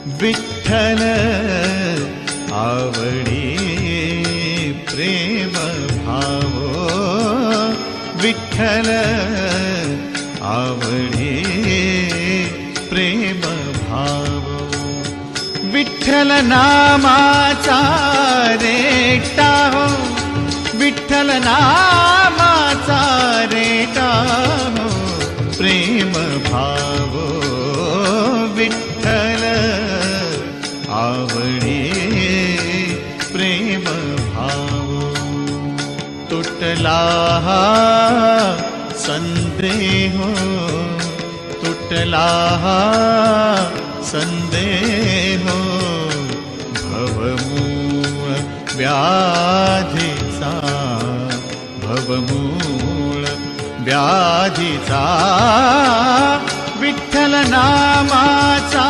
विठ्ठल आवडी प्रेम भावो, विठ्ठल आवडी प्रेम भावो, विठ्ठल नामाचा रेटा हो, विठ्ठल नामाचा रेटा हो, प्रेम भावो विठ्ठल आवडी प्रेम भावो. तुटला हा संदेह, तुटला हा संदेह, भवमूळ व्याधीचा, भवमूळ व्याधीचा, विठ्ठल नामाचा